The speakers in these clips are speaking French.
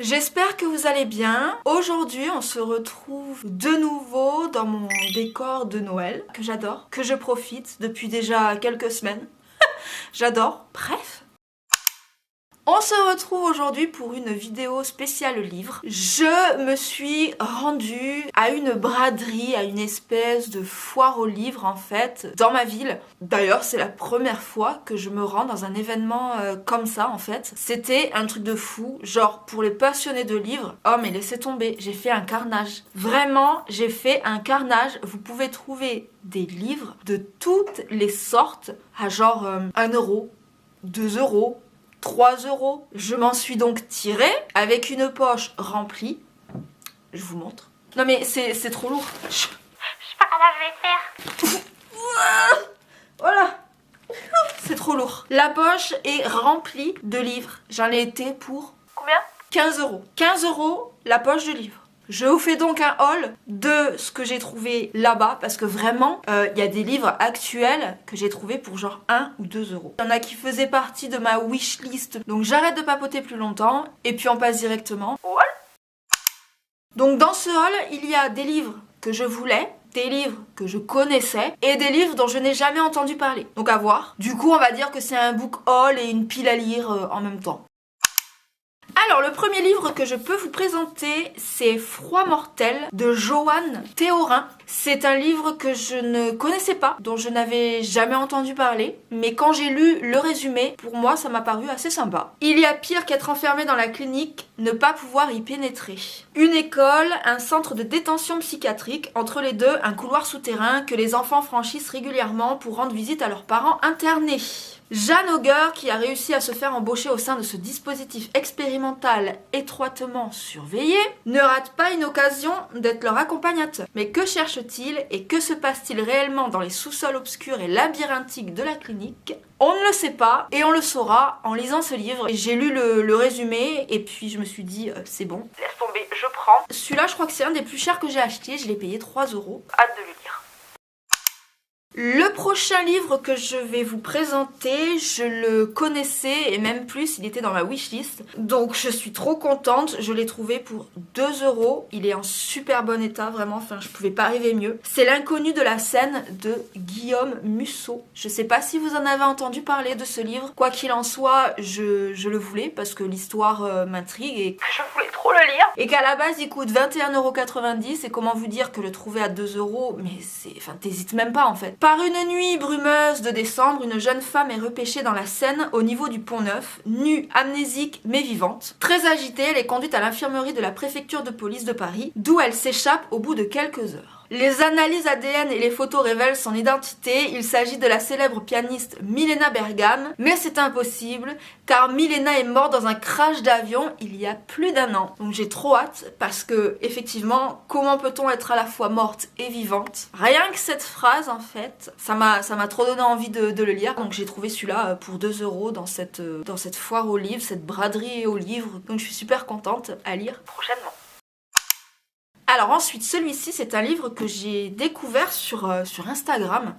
J'espère que vous allez bien. Aujourd'hui, on se retrouve de nouveau dans mon décor de Noël, que j'adore, que je profite depuis déjà quelques semaines. J'adore. Bref. On se retrouve aujourd'hui pour une vidéo spéciale livre. Je me suis rendue à une braderie, à une espèce de foire aux livres en fait, dans ma ville. D'ailleurs, c'est la première fois que je me rends dans un événement comme ça en fait. C'était un truc de fou, genre pour les passionnés de livres. Oh mais laissez tomber, j'ai fait un carnage. Vraiment, j'ai fait un carnage. Vous pouvez trouver des livres de toutes les sortes à genre 1 euro, 2 euros, 3 euros. Je m'en suis donc tirée avec une poche remplie. Je vous montre. Non mais c'est trop lourd. Je sais pas comment je vais faire. Voilà. C'est trop lourd. La poche est remplie de livres. J'en ai été pour Combien? 15 euros. 15 euros la poche de livres. Je vous fais donc un haul de ce que j'ai trouvé là-bas parce que vraiment, il y a des livres actuels que j'ai trouvé pour genre 1 ou 2 euros. Il y en a qui faisaient partie de ma wishlist, donc j'arrête de papoter plus longtemps et puis on passe directement au haul. Donc dans ce haul, il y a des livres que je voulais, des livres que je connaissais et des livres dont je n'ai jamais entendu parler. Donc à voir. Du coup, on va dire que c'est un book haul et une pile à lire en même temps. Alors, le premier livre que je peux vous présenter, c'est Froid mortel de Joanne Théorin. C'est un livre que je ne connaissais pas, dont je n'avais jamais entendu parler, mais quand j'ai lu le résumé, pour moi, ça m'a paru assez sympa. Il y a pire qu'être enfermé dans la clinique, ne pas pouvoir y pénétrer. Une école, un centre de détention psychiatrique, entre les deux, un couloir souterrain que les enfants franchissent régulièrement pour rendre visite à leurs parents internés. Jeanne Auger, qui a réussi à se faire embaucher au sein de ce dispositif expérimental étroitement surveillé, ne rate pas une occasion d'être leur accompagnateur. Mais que cherche-t-il et que se passe-t-il réellement dans les sous-sols obscurs et labyrinthiques de la clinique? On ne le sait pas et on le saura en lisant ce livre. J'ai lu le résumé et puis je me suis dit c'est bon. Laisse tomber, je prends. Celui-là, je crois que c'est un des plus chers que j'ai acheté. Je l'ai payé 3 euros. Hâte de le lire. Le prochain livre que je vais vous présenter, je le connaissais et même plus, il était dans ma wishlist. Donc je suis trop contente, je l'ai trouvé pour 2 euros. Il est en super bon état, vraiment, enfin je pouvais pas rêver mieux. C'est L'inconnu de la Seine de Guillaume Musso. Je sais pas si vous en avez entendu parler de ce livre. Quoi qu'il en soit, je le voulais parce que l'histoire m'intrigue et je voulais trop le lire. Et qu'à la base il coûte 21,90 € et comment vous dire que le trouver à 2 euros, mais c'est... Enfin t'hésites même pas en fait. Par une nuit brumeuse de décembre, une jeune femme est repêchée dans la Seine au niveau du Pont Neuf, nue, amnésique mais vivante. Très agitée, elle est conduite à l'infirmerie de la préfecture de police de Paris, d'où elle s'échappe au bout de quelques heures. Les analyses ADN et les photos révèlent son identité. Il s'agit de la célèbre pianiste Milena Bergam. Mais c'est impossible, car Milena est morte dans un crash d'avion il y a plus d'1 an. Donc j'ai trop hâte, parce que, effectivement, comment peut-on être à la fois morte et vivante? Rien que cette phrase, en fait, ça m'a trop donné envie de le lire. Donc j'ai trouvé celui-là pour 2 euros dans cette foire aux livres, cette braderie aux livres. Donc je suis super contente à lire Prochainement. Alors ensuite, celui-ci, c'est un livre que j'ai découvert sur Instagram.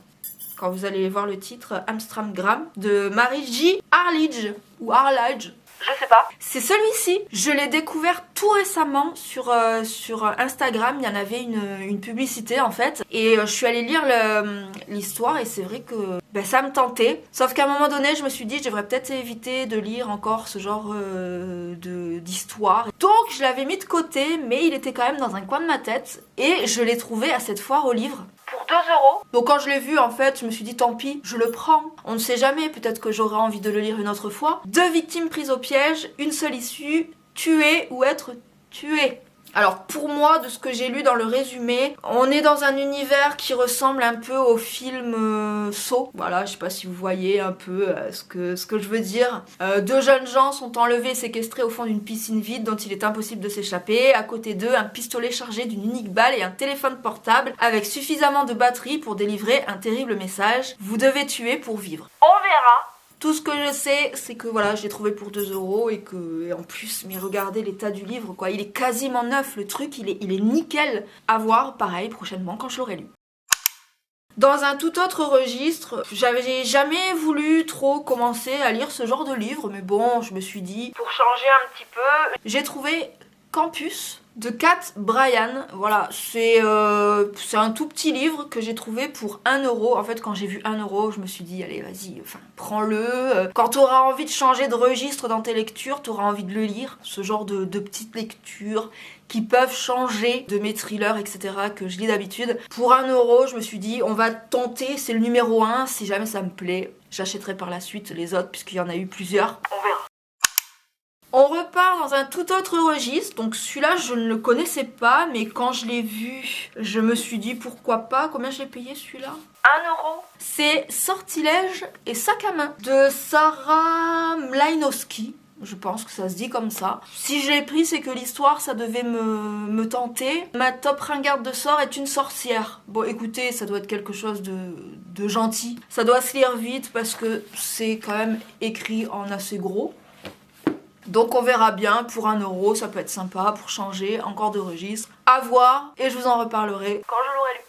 Quand vous allez voir le titre, Amstramgram, de Marie J. Arledge, ou Arledge. Je sais pas. C'est celui-ci. Je l'ai découvert tout récemment sur Instagram. Il y en avait une publicité en fait. Et je suis allée lire l'histoire et c'est vrai que ça me tentait. Sauf qu'à un moment donné, je me suis dit je devrais peut-être éviter de lire encore ce genre d'histoire. Donc je l'avais mis de côté, mais il était quand même dans un coin de ma tête. Et je l'ai trouvé à cette foire aux livres. Pour 2 euros. Donc quand je l'ai vu en fait, je me suis dit tant pis, je le prends. On ne sait jamais, peut-être que j'aurai envie de le lire une autre fois. 2 victimes prises au piège, une seule issue, tuer ou être tué. Alors pour moi, de ce que j'ai lu dans le résumé, on est dans un univers qui ressemble un peu au film Saw. Voilà, je sais pas si vous voyez un peu ce que je veux dire. 2 jeunes gens sont enlevés et séquestrés au fond d'une piscine vide dont il est impossible de s'échapper. À côté d'eux, un pistolet chargé d'une unique balle et un téléphone portable avec suffisamment de batterie pour délivrer un terrible message. Vous devez tuer pour vivre. On verra. Tout ce que je sais, c'est que voilà, je l'ai trouvé pour 2 euros et que, et en plus, mais regardez l'état du livre, quoi. Il est quasiment neuf, le truc, il est nickel à voir, pareil, prochainement, quand je l'aurai lu. Dans un tout autre registre, j'avais jamais voulu trop commencer à lire ce genre de livre, mais bon, je me suis dit, pour changer un petit peu, j'ai trouvé Campus de Kat Bryan. Voilà, c'est un tout petit livre que j'ai trouvé pour 1€. En fait, quand j'ai vu 1€, je me suis dit, allez, vas-y, enfin, prends-le. Quand t'auras envie de changer de registre dans tes lectures, t'auras envie de le lire. Ce genre de petites lectures qui peuvent changer de mes thrillers, etc. que je lis d'habitude. Pour 1€, je me suis dit, on va tenter, c'est le numéro 1. Si jamais ça me plaît, j'achèterai par la suite les autres, puisqu'il y en a eu plusieurs. On verra. On repart dans un tout autre registre, donc celui-là je ne le connaissais pas, mais quand je l'ai vu, je me suis dit pourquoi pas. Combien je l'ai payé celui-là? 1€. C'est Sortilèges et sac à main de Sarah Mlynowski. Je pense que ça se dit comme ça. Si je l'ai pris, c'est que l'histoire, ça devait me tenter. Ma top ringarde de sort est une sorcière. Bon, écoutez, ça doit être quelque chose de gentil. Ça doit se lire vite parce que c'est quand même écrit en assez gros. Donc on verra bien, pour 1€, ça peut être sympa pour changer encore de registre. À voir, et je vous en reparlerai quand je l'aurai lu.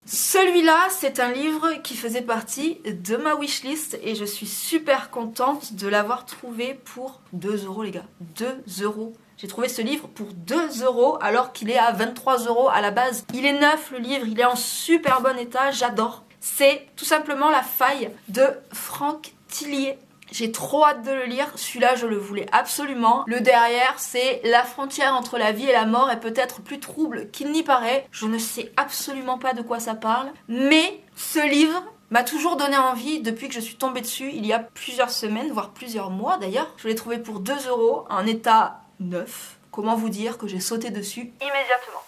Celui-là, c'est un livre qui faisait partie de ma wishlist et je suis super contente de l'avoir trouvé pour 2€, les gars. 2€. J'ai trouvé ce livre pour 2€ alors qu'il est à 23€ à la base. Il est neuf, le livre, il est en super bon état, j'adore. C'est tout simplement La Faille de Franck Tillier. J'ai trop hâte de le lire, celui-là je le voulais absolument. Le derrière, c'est la frontière entre la vie et la mort est peut-être plus trouble qu'il n'y paraît. Je ne sais absolument pas de quoi ça parle, mais ce livre m'a toujours donné envie depuis que je suis tombée dessus il y a plusieurs semaines, voire plusieurs mois d'ailleurs. Je l'ai trouvé pour 2€, en état neuf. Comment vous dire que j'ai sauté dessus immédiatement.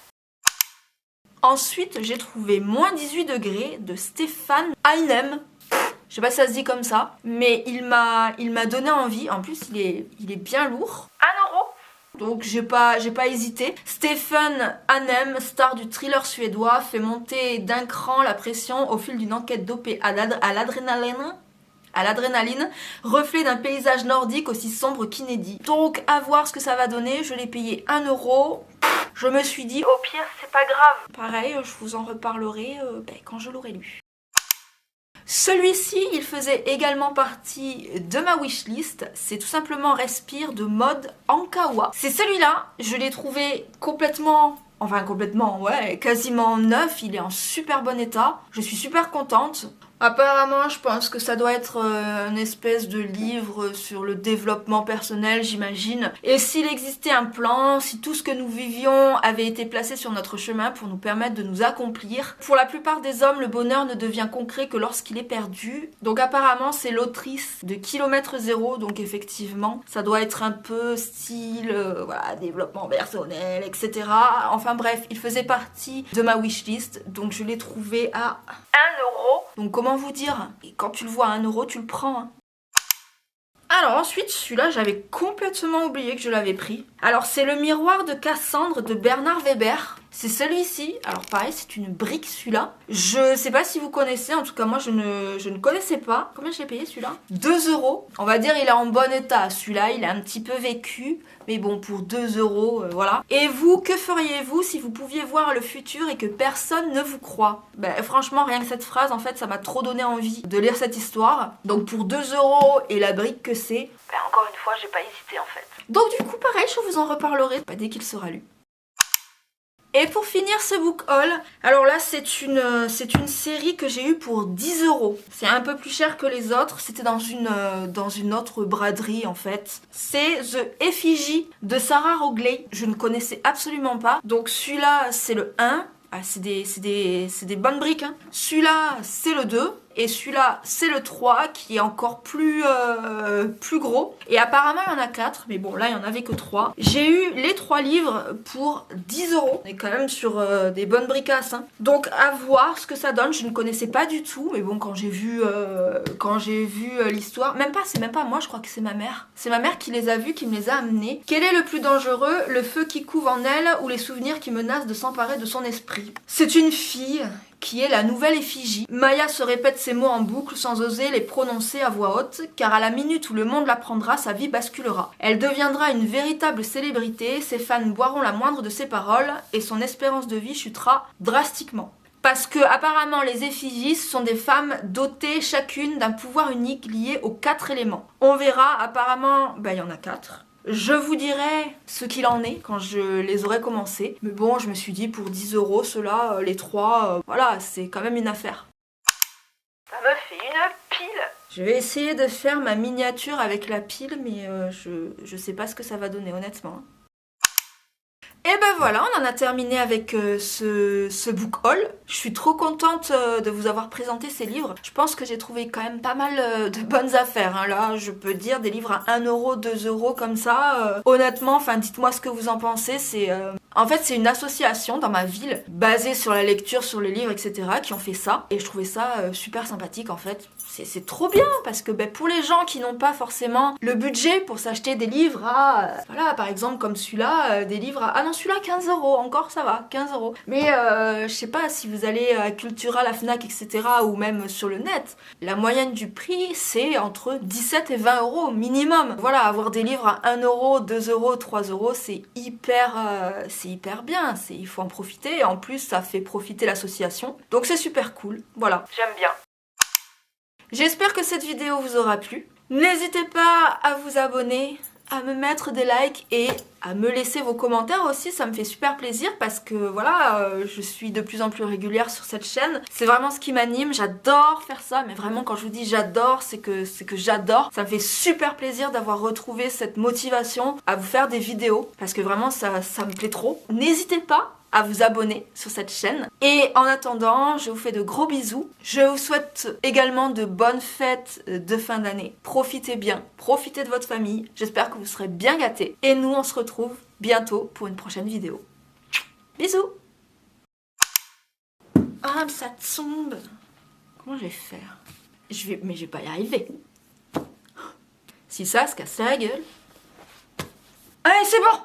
Ensuite, j'ai trouvé Moins 18 degrés de Stéphane Hanem. Je sais pas si ça se dit comme ça, mais il m'a donné envie. En plus, il est bien lourd. 1€. Donc j'ai pas hésité. Stephen Hanem, star du thriller suédois, fait monter d'un cran la pression au fil d'une enquête dopée à l'adrénaline, reflet d'un paysage nordique aussi sombre qu'inédit. Donc à voir ce que ça va donner. Je l'ai payé 1€. Je me suis dit, au pire, c'est pas grave. Pareil, je vous en reparlerai quand je l'aurai lu. Celui-ci, il faisait également partie de ma wishlist. C'est tout simplement Respire de Maud Ankawa. C'est celui-là, je l'ai trouvé complètement, quasiment neuf. Il est en super bon état. Je suis super contente. Apparemment, je pense que ça doit être une espèce de livre sur le développement personnel, j'imagine. Et s'il existait un plan, si tout ce que nous vivions avait été placé sur notre chemin pour nous permettre de nous accomplir. Pour la plupart des hommes, le bonheur ne devient concret que lorsqu'il est perdu. Donc apparemment, c'est l'autrice de Kilomètre Zéro, donc effectivement, ça doit être un peu style, développement personnel, etc. Enfin bref, il faisait partie de ma wishlist, donc je l'ai trouvé à 1€. Donc comment vous dire, quand tu le vois à 1€, tu le prends. Hein. Alors ensuite, celui-là, j'avais complètement oublié que je l'avais pris. Alors c'est Le Miroir de Cassandre de Bernard Weber. C'est celui-ci. Alors pareil, c'est une brique celui-là. Je sais pas si vous connaissez, en tout cas moi je ne connaissais pas. Combien je l'ai payé celui-là? 2€. On va dire il est en bon état. Celui-là, il est un petit peu vécu. Mais bon, pour 2€, voilà. Et vous, que feriez-vous si vous pouviez voir le futur et que personne ne vous croit? Franchement, rien que cette phrase, en fait, ça m'a trop donné envie de lire cette histoire. Donc pour 2€ et la brique que c'est, encore une fois, j'ai pas hésité en fait. Donc du coup, pareil, je vous en reparlerai dès qu'il sera lu. Et pour finir ce book haul, alors là c'est une série que j'ai eue pour 10€. C'est un peu plus cher que les autres, c'était dans une autre braderie en fait. C'est The Effigy de Sarah Rogley, je ne connaissais absolument pas. Donc celui-là c'est le 1, c'est des bonnes briques. Hein. Celui-là c'est le 2. Et celui-là, c'est le 3 qui est encore plus gros. Et apparemment, il y en a 4. Mais bon, là, il n'y en avait que 3. J'ai eu les 3 livres pour 10€. On est quand même sur des bonnes bricasses. Hein. Donc, à voir ce que ça donne. Je ne connaissais pas du tout. Mais bon, quand j'ai vu l'histoire... c'est même pas moi, je crois que c'est ma mère. C'est ma mère qui les a vus, qui me les a amenés. Quel est le plus dangereux? Le feu qui couve en elle ou les souvenirs qui menacent de s'emparer de son esprit? C'est une fille qui est la nouvelle effigie. Maya se répète ces mots en boucle sans oser les prononcer à voix haute, car à la minute où le monde l'apprendra, sa vie basculera. Elle deviendra une véritable célébrité, ses fans boiront la moindre de ses paroles, et son espérance de vie chutera drastiquement. Parce que apparemment les effigies sont des femmes dotées chacune d'un pouvoir unique lié aux 4 éléments. On verra, apparemment, il y en a 4. Je vous dirai ce qu'il en est quand je les aurai commencés. Mais bon, je me suis dit pour 10 €, ceux-là, les 3, voilà, c'est quand même une affaire. Ça me fait une pile. Je vais essayer de faire ma miniature avec la pile, mais je sais pas ce que ça va donner, honnêtement. Et ben voilà, on en a terminé avec ce book haul. Je suis trop contente de vous avoir présenté ces livres. Je pense que j'ai trouvé quand même pas mal de bonnes affaires. Hein. Là, je peux dire des livres à 1 €, 2 € comme ça. Honnêtement, dites-moi ce que vous en pensez. En fait, c'est une association dans ma ville basée sur la lecture, sur les livres, etc. qui ont fait ça. Et je trouvais ça super sympathique en fait. C'est trop bien parce que pour les gens qui n'ont pas forcément le budget pour s'acheter des livres à... voilà, par exemple comme celui-là, des livres à... Ah non, celui-là 15 €, encore ça va, 15 €. Mais je sais pas, si vous allez à Cultura, la Fnac, etc. ou même sur le net, la moyenne du prix c'est entre 17 et 20 € minimum. Voilà, avoir des livres à 1 €, 2 €, 3 €, c'est hyper bien, il faut en profiter. Et en plus, ça fait profiter l'association. Donc c'est super cool, voilà. J'aime bien. J'espère que cette vidéo vous aura plu. N'hésitez pas à vous abonner, à me mettre des likes et à me laisser vos commentaires aussi, ça me fait super plaisir parce que voilà, je suis de plus en plus régulière sur cette chaîne. C'est vraiment ce qui m'anime, j'adore faire ça, mais vraiment quand je vous dis j'adore, c'est que j'adore. Ça me fait super plaisir d'avoir retrouvé cette motivation à vous faire des vidéos parce que vraiment ça me plaît trop. N'hésitez pas à vous abonner sur cette chaîne. Et en attendant, je vous fais de gros bisous. Je vous souhaite également de bonnes fêtes de fin d'année. Profitez bien, profitez de votre famille. J'espère que vous serez bien gâtés. Et nous, on se retrouve bientôt pour une prochaine vidéo. Bisous. Ah, mais ça tombe. Comment je vais faire? Mais je vais pas y arriver. Si ça se casse la gueule. Allez, c'est bon.